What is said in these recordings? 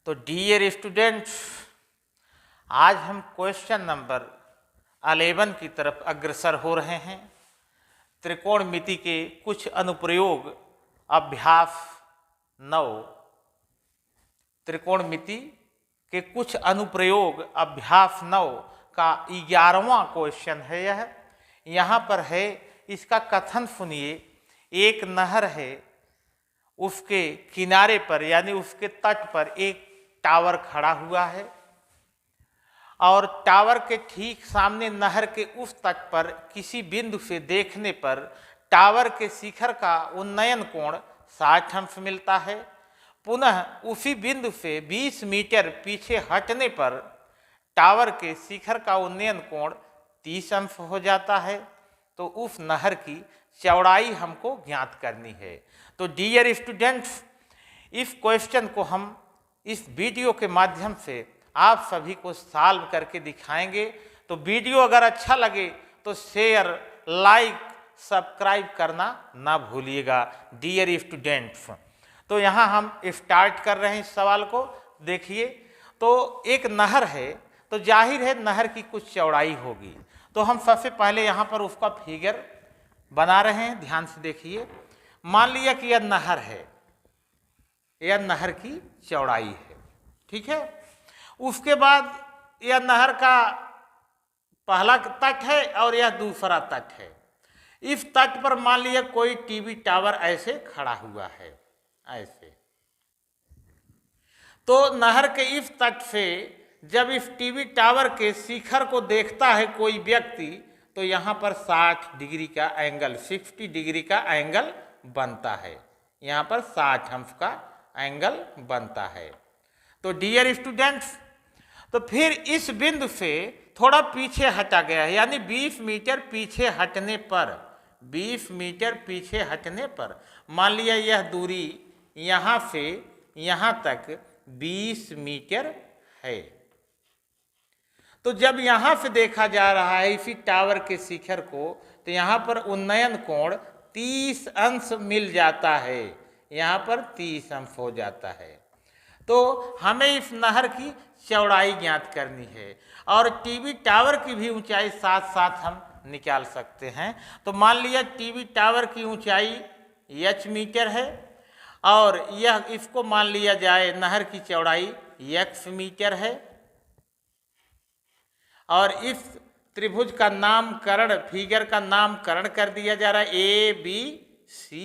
तो dear students, आज हम क्वेश्चन नंबर 11 की तरफ अग्रसर हो रहे हैं। त्रिकोणमिति के कुछ अनुप्रयोग अभ्यास 9। त्रिकोणमिति के कुछ अनुप्रयोग अभ्यास 9 का 11वां क्वेश्चन है। यह यहाँ पर है, इसका कथन सुनिए। एक नहर है, उसके किनारे पर यानी उसके तट पर एक टावर खड़ा हुआ है और टावर के ठीक सामने नहर के उस तट पर किसी बिंदु से देखने पर टावर के शिखर का उन्नयन कोण 60 अंश मिलता है। पुनः उसी बिंदु से 20 मीटर पीछे हटने पर टावर के शिखर का उन्नयन कोण 30 अंश हो जाता है। तो उस नहर की चौड़ाई हमको ज्ञात करनी है। तो डियर स्टूडेंट्स, इस क्वेश्चन को हम इस वीडियो के माध्यम से आप सभी को सॉल्व करके दिखाएंगे। तो वीडियो अगर अच्छा लगे तो शेयर, लाइक, सब्सक्राइब करना ना भूलिएगा डियर स्टूडेंट्स। तो यहाँ हम स्टार्ट कर रहे हैं इस सवाल को। देखिए, तो एक नहर है, तो जाहिर है नहर की कुछ चौड़ाई होगी। तो हम सबसे पहले यहाँ पर उसका फिगर बना रहे हैं, ध्यान से देखिए। मान लिया कि यह नहर है, यह नहर की चौड़ाई है, ठीक है। उसके बाद यह नहर का पहला तट है और यह दूसरा तट है। इस तट पर मान लिया कोई टीवी टावर ऐसे खड़ा हुआ है, ऐसे। तो नहर के इस तट से जब इस टीवी टावर के शिखर को देखता है कोई व्यक्ति, तो यहाँ पर 60 डिग्री का एंगल, 60 डिग्री का एंगल बनता है। यहाँ पर 60 अंश का एंगल बनता है। तो डियर स्टूडेंट्स, तो फिर इस बिंदु से थोड़ा पीछे हटा गया है, यानी 20 मीटर पीछे हटने पर, 20 मीटर पीछे हटने पर मान लिया यह दूरी यहाँ से यहाँ तक 20 मीटर है। तो जब यहाँ से देखा जा रहा है इसी टावर के शिखर को, तो यहाँ पर उन्नयन कोण 30 अंश मिल जाता है। यहाँ पर 30 अंश हो जाता है। तो हमें इस नहर की चौड़ाई ज्ञात करनी है और टीवी टावर की भी ऊंचाई साथ साथ हम निकाल सकते हैं। तो मान लिया टीवी टावर की ऊंचाई h मीटर है और यह इसको मान लिया जाए नहर की चौड़ाई x मीटर है। और इस त्रिभुज का नामकरण, फिगर का नामकरण कर दिया जा रहा है ABC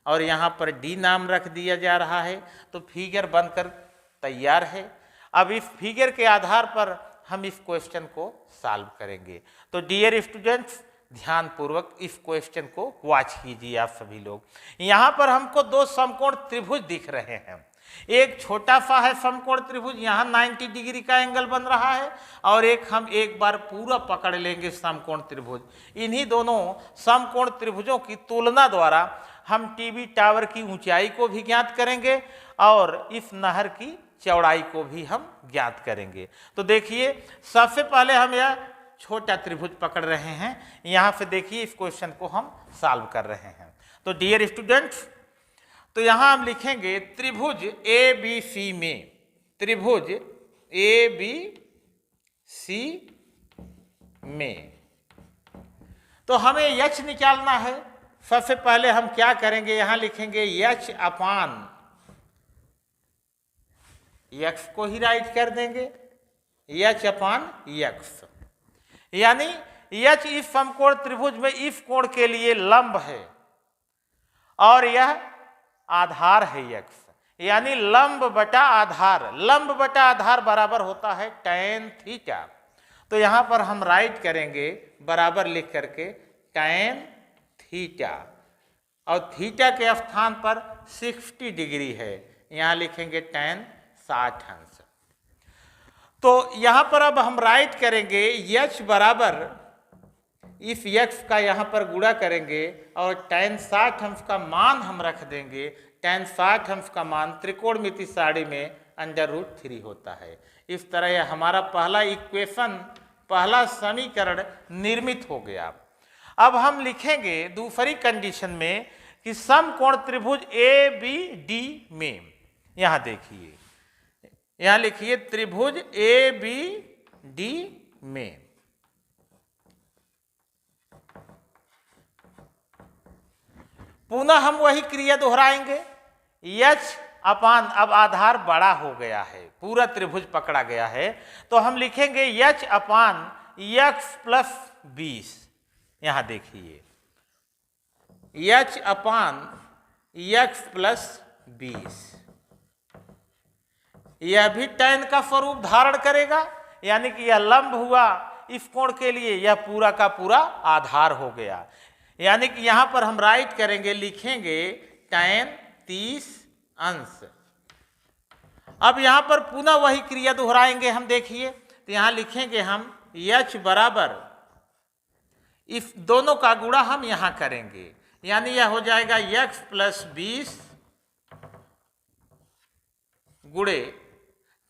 और यहाँ पर D नाम रख दिया जा रहा है। तो फिगर बनकर तैयार है। अब इस फिगर के आधार पर हम इस क्वेश्चन को सॉल्व करेंगे। तो डियर स्टूडेंट्स, ध्यान पूर्वक इस क्वेश्चन को वॉच कीजिए आप सभी लोग। यहाँ पर हमको दो समकोण त्रिभुज दिख रहे हैं। एक छोटा सा है समकोण त्रिभुज, यहाँ 90 डिग्री का एंगल बन रहा है, और हम एक बार पूरा पकड़ लेंगे समकोण त्रिभुज। इन्हीं दोनों समकोण त्रिभुजों की तुलना द्वारा हम टीवी टावर की ऊंचाई को भी ज्ञात करेंगे और इस नहर की चौड़ाई को भी हम ज्ञात करेंगे। तो देखिए, सबसे पहले हम यह छोटा त्रिभुज पकड़ रहे हैं। यहाँ से देखिए, इस क्वेश्चन को हम सॉल्व कर रहे हैं। तो डियर स्टूडेंट्स, तो यहाँ हम लिखेंगे त्रिभुज ABC में, त्रिभुज ABC में तो हमें h निकालना है। सबसे पहले हम क्या करेंगे, यहाँ लिखेंगे h अपान x को ही राइट कर देंगे, h अपान x। यानी h इस समकोण त्रिभुज में इस कोण के लिए लंब है और यह आधार है x, यानी लंब बटा आधार। लंब बटा आधार बराबर होता है tan थीटा। तो यहाँ पर हम राइट करेंगे बराबर लिख करके tan थीटा, और थीटा के स्थान पर 60 डिग्री है, यहाँ लिखेंगे tan 60 अंश। तो यहाँ पर अब हम राइट करेंगे h बराबर, इस x का यहाँ पर गुणा करेंगे और tan 60 अंश का मान हम रख देंगे। tan 60 अंश का मान त्रिकोणमिति सारणी में √3 होता है। इस तरह यह हमारा पहला इक्वेशन, पहला समीकरण निर्मित हो गया। अब हम लिखेंगे दूसरी कंडीशन में कि समकोण त्रिभुज ABD में, यहाँ देखिए यहां लिखिए त्रिभुज ए बी डी में पुनः हम वही क्रिया दोहराएंगे। यच अपान, अब आधार बड़ा हो गया है, पूरा त्रिभुज पकड़ा गया है, तो हम लिखेंगे यच अपान यक्स प्लस 20। यहां देखिए यच अपान यक्स प्लस 20, यह भी tan का स्वरूप धारण करेगा, यानी कि यह लंब हुआ इस कोण के लिए, यह पूरा का पूरा आधार हो गया। यानी कि यहां पर हम राइट करेंगे, लिखेंगे tan 30 अंश। अब यहां पर पुनः वही क्रिया दोहराएंगे हम, देखिए तो यहां लिखेंगे हम h बराबर, इस दोनों का गुणा हम यहां करेंगे, यानी यह हो जाएगा x प्लस 20 गुणे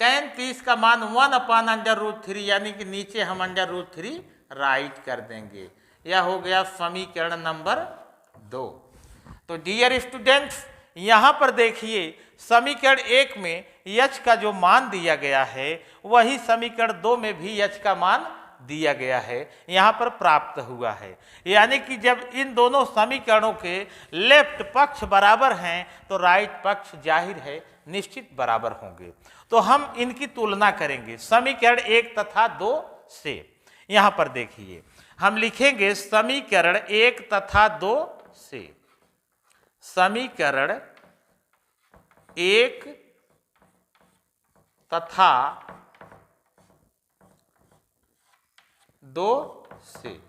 tan 30 का मान 1/√3, यानी कि नीचे हम √3 राइट कर देंगे। यह हो गया समीकरण नंबर 2। तो डियर स्टूडेंट्स, यहाँ पर देखिए समीकरण 1 में h का जो मान दिया गया है वही समीकरण 2 में भी h का मान दिया गया है, यहाँ पर प्राप्त हुआ है। यानी कि जब इन दोनों समीकरणों के लेफ्ट पक्ष बराबर हैं तो राइट पक्ष जाहिर है निश्चित बराबर होंगे। तो हम इनकी तुलना करेंगे समीकरण 1 तथा 2 से। यहाँ पर देखिए हम लिखेंगे समीकरण 1 तथा 2 से, समीकरण 1 तथा 2 से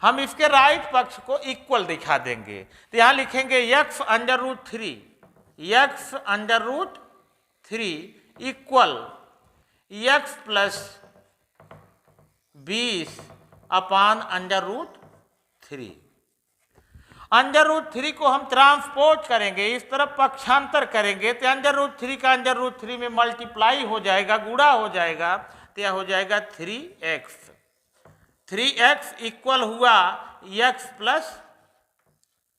हम इसके राइट पक्ष को इक्वल दिखा देंगे। तो यहां लिखेंगे x√3 इक्वल x प्लस 20 अपान √3। √3 को हम ट्रांसपोज करेंगे, इस तरफ पक्षांतर करेंगे तो √3 का √3 में मल्टीप्लाई हो जाएगा, गुणा हो जाएगा, तो यह हो जाएगा 3x इक्वल हुआ x प्लस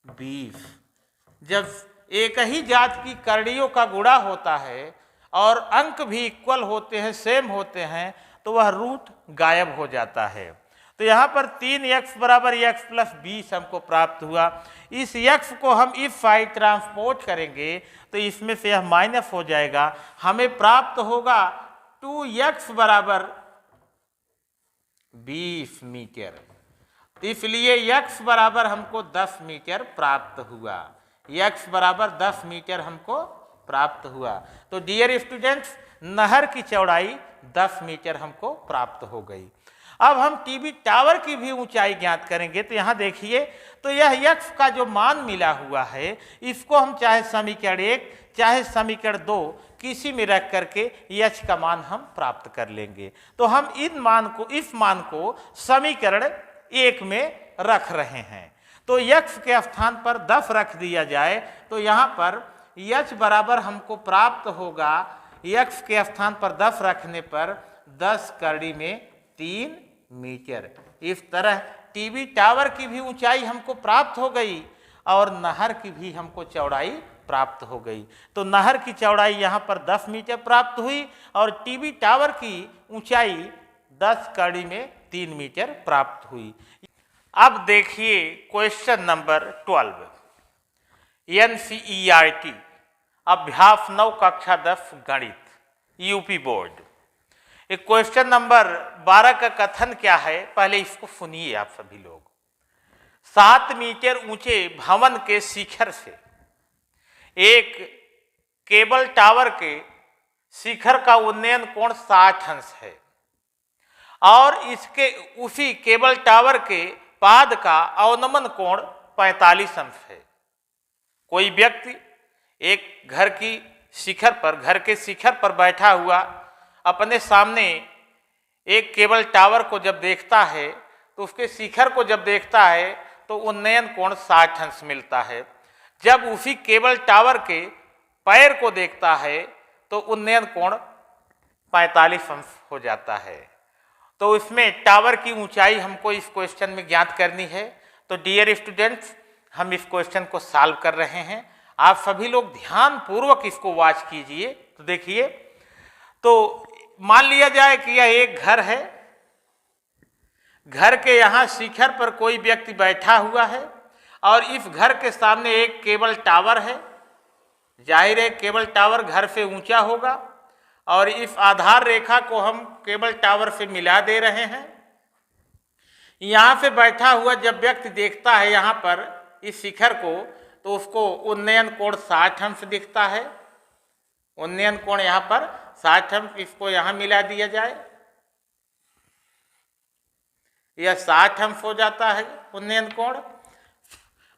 20। जब एक ही जात की करणियों का गुणा होता है और अंक भी इक्वल होते हैं, सेम होते हैं, तो वह रूट गायब हो जाता है। तो यहाँ पर 3x बराबर x प्लस 20 हमको प्राप्त हुआ। इस x को हम इस साइड ट्रांसपोज करेंगे तो इसमें से यह माइनस हो जाएगा, हमें प्राप्त होगा 2x बराबर 20 मीटर। तो इसलिए x बराबर हमको 10 मीटर प्राप्त हुआ, x बराबर 10 मीटर हमको प्राप्त हुआ। तो डियर स्टूडेंट्स, नहर की चौड़ाई 10 मीटर हमको प्राप्त हो गई। अब हम टीवी टावर की भी ऊंचाई ज्ञात करेंगे। तो यहाँ देखिए, तो यह x का जो मान मिला हुआ है इसको हम चाहे समीकरण 1 चाहे समीकरण 2 किसी में रख करके h का मान हम प्राप्त कर लेंगे। तो हम इस मान को समीकरण 1 में रख रहे हैं। तो x के स्थान पर 10 रख दिया जाए तो यहाँ पर h बराबर हमको प्राप्त होगा, x के स्थान पर 10 रखने पर 10 कड़ी में 3 मीटर। इस तरह टीवी टावर की भी ऊंचाई हमको प्राप्त हो गई और नहर की भी हमको चौड़ाई प्राप्त हो गई। तो नहर की चौड़ाई यहाँ पर 10 मीटर प्राप्त हुई और टीवी टावर की ऊंचाई 10 कड़ी में 3 मीटर प्राप्त हुई। अब देखिए क्वेश्चन नंबर 12, NCERT अभ्यास 9 कक्षा 10 गणित, यूपी बोर्ड। एक क्वेश्चन नंबर 12 का कथन क्या है, पहले इसको सुनिए आप सभी लोग। 7 मीटर ऊंचे भवन के शिखर से एक केबल टावर के शिखर का उन्नयन कोण 60 अंश है और इसके उसी केबल टावर के पाद का अवनमन कोण 45 अंश है। कोई व्यक्ति एक घर के शिखर पर बैठा हुआ अपने सामने एक केबल टावर को जब देखता है तो उसके शिखर को जब देखता है तो उन्नयन कोण 60 अंश मिलता है। जब उसी केबल टावर के पैर को देखता है तो उन्नयन कोण 45 अंश हो जाता है। तो इसमें टावर की ऊंचाई हमको इस क्वेश्चन में ज्ञात करनी है। तो डियर स्टूडेंट्स, हम इस क्वेश्चन को सॉल्व कर रहे हैं। आप सभी लोग ध्यान पूर्वक इसको वॉच कीजिए। तो देखिए, तो मान लिया जाए कि यह एक घर है, घर के यहाँ शिखर पर कोई व्यक्ति बैठा हुआ है और इस घर के सामने एक केबल टावर है। जाहिर है केबल टावर घर से ऊंचा होगा और इस आधार रेखा को हम केबल टावर से मिला दे रहे हैं। यहाँ से बैठा हुआ जब व्यक्ति देखता है यहाँ पर इस शिखर को, तो उसको उन्नयन कोण 60 अंश दिखता है। उन्नयन कोण यहाँ पर 60 अंश, इसको यहाँ मिला दिया जाए, यह 60 अंश हो जाता है उन्नयन कोण।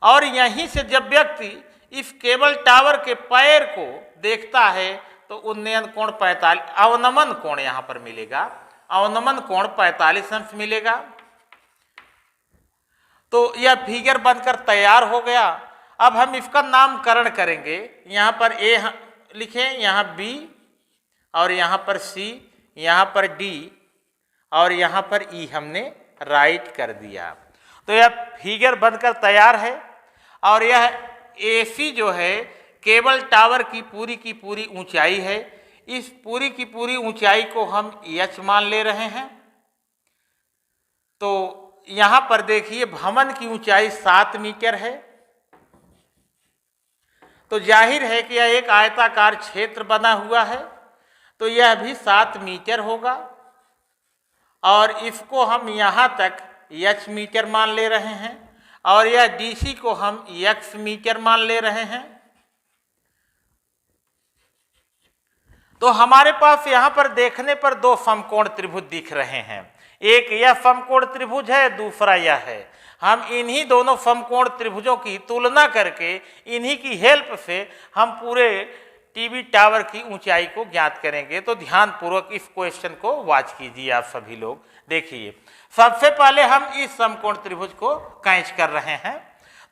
और यहीं से जब व्यक्ति इस केबल टावर के पैर को देखता है तो उन्नयन कोण 45, अवनमन कोण यहाँ पर मिलेगा, अवनमन कोण 45 अंश मिलेगा। तो यह फिगर बनकर तैयार हो गया। अब हम इसका नामकरण करेंगे। यहाँ पर ए लिखें, यहाँ बी और यहाँ पर सी, यहाँ पर डी और यहाँ पर ई हमने राइट कर दिया। तो यह फिगर बनकर तैयार है। और यह एसी जो है केबल टावर की पूरी ऊंचाई है। इस पूरी की पूरी ऊंचाई को हम एच मान ले रहे हैं। तो यहाँ पर देखिए भवन की ऊंचाई 7 मीटर है। तो जाहिर है कि यह एक आयताकार क्षेत्र बना हुआ है, तो यह भी 7 मीटर होगा। और इसको हम यहाँ तक एच मीटर मान ले रहे हैं और यह डीसी को हम एक्स मीटर मान ले रहे हैं। तो हमारे पास यहाँ पर देखने पर 2 समकोण त्रिभुज दिख रहे हैं। एक यह समकोण त्रिभुज है, दूसरा यह है। हम इन्हीं दोनों समकोण त्रिभुजों की तुलना करके इन्हीं की हेल्प से हम पूरे टीवी टावर की ऊंचाई को ज्ञात करेंगे। तो ध्यानपूर्वक इस क्वेश्चन को वॉच कीजिए आप सभी लोग। देखिए सबसे पहले हम इस समकोण त्रिभुज को कैच कर रहे हैं।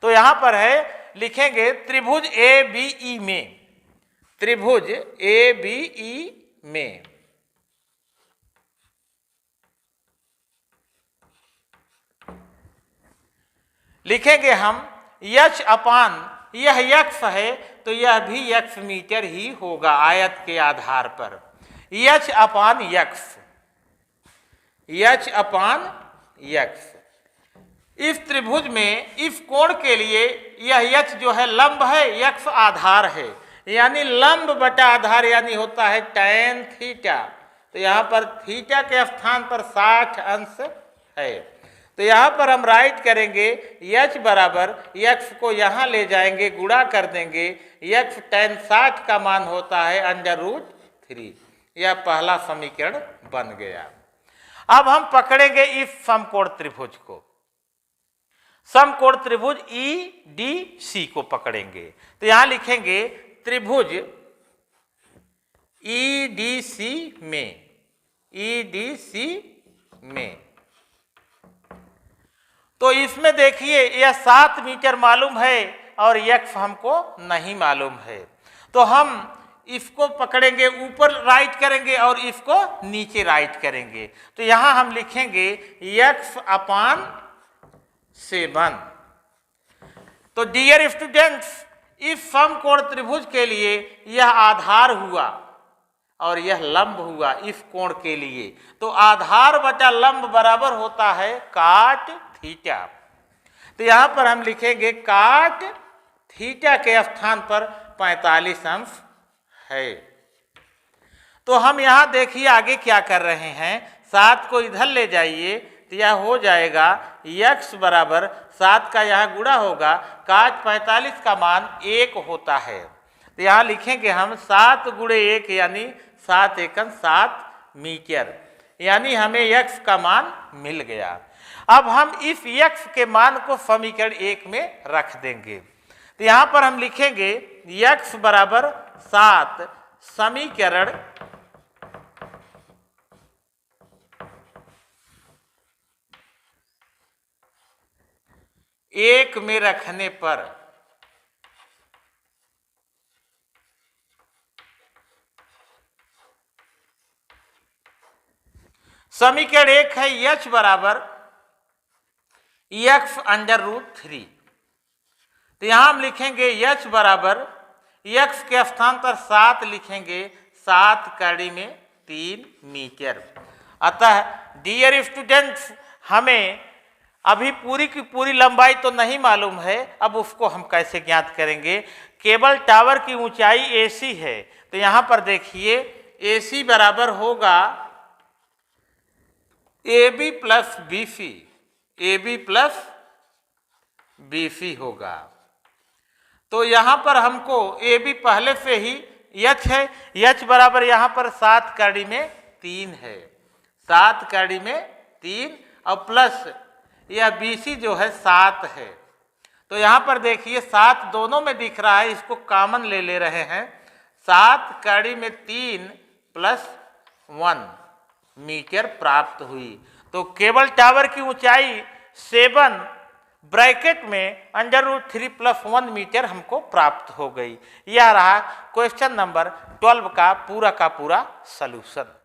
तो यहाँ पर है, लिखेंगे त्रिभुज ए बी ई में, त्रिभुज ए बी ई में लिखेंगे हम यक्ष अपान, यह यक्ष है तो यह भी यक्ष मीटर ही होगा आयत के आधार पर। यक्ष अपान यक्ष, यक्ष अपान यक्ष। इस त्रिभुज में इस कोण के लिए यह यक्ष जो है लंब है, यक्ष आधार है, यानी लंब बटा आधार यानी होता है tan थीटा। तो यहाँ पर थीटा के स्थान पर 60 अंश है। तो यहाँ पर हम राइट करेंगे यक्ष बराबर, यक्ष को यहाँ ले जाएंगे, गुणा कर देंगे, यक्ष tan 60 का मान होता है √3। यह पहला समीकरण बन गया। अब हम पकड़ेंगे इस समकोण त्रिभुज को, समकोण त्रिभुज EDC को पकड़ेंगे। तो यहाँ लिखेंगे त्रिभुज EDC में, EDC में। तो इसमें देखिए यह 7 मीटर मालूम है और यक्ष हमको नहीं मालूम है। तो हम इसको पकड़ेंगे, ऊपर राइट करेंगे और इसको नीचे राइट करेंगे। तो यहाँ हम लिखेंगे यक्ष अपान 7। तो डियर स्टूडेंट्स, इस समकोण त्रिभुज के लिए यह आधार हुआ और यह लंब हुआ इस कोण के लिए। तो आधार बटा लंब बराबर होता है काट थीटा। तो यहाँ पर हम लिखेंगे काट थीटा के स्थान पर 45 अंश है। तो हम यहाँ देखिए आगे क्या कर रहे हैं, 7 को इधर ले जाइए तो यह हो जाएगा यक्ष बराबर 7 का यहाँ गुणा होगा, काट 45 का मान 1 होता है। तो यहाँ लिखेंगे हम 7 गुणे 1 यानी 7 एकम 7 मीटर, यानी हमें यक्ष का मान मिल गया। अब हम इस यक्ष के मान को समीकरण 1 में रख देंगे। तो यहाँ पर हम लिखेंगे यक्ष बराबर 7 समीकरण 1 में रखने पर समीकरण 1 है यक्ष बराबर यक्ष √3। तो यहां हम लिखेंगे यक्ष बराबर, यक्ष के स्थान पर 7 लिखेंगे, 7 कड़ी में 3 मीटर। अतः डियर स्टूडेंट्स, हमें अभी पूरी की पूरी लंबाई तो नहीं मालूम है, अब उसको हम कैसे ज्ञात करेंगे। केबल टावर की ऊंचाई AC है, तो यहाँ पर देखिए AC बराबर होगा AB plus BC, AB plus BC होगा। तो यहाँ पर हमको AB पहले से ही H है, H बराबर यहाँ पर 7 कड़ी में 3 है, 7 कड़ी में 3 और प्लस यह BC जो है 7 है। तो यहाँ पर देखिए 7 दोनों में दिख रहा है, इसको कॉमन ले रहे हैं। 7 कड़ी में 3 प्लस 1 मीटर प्राप्त हुई। तो केबल टावर की ऊंचाई 7 ब्रैकेट में √3 प्लस 1 मीटर हमको प्राप्त हो गई। यह रहा क्वेश्चन नंबर 12 का पूरा सलूशन।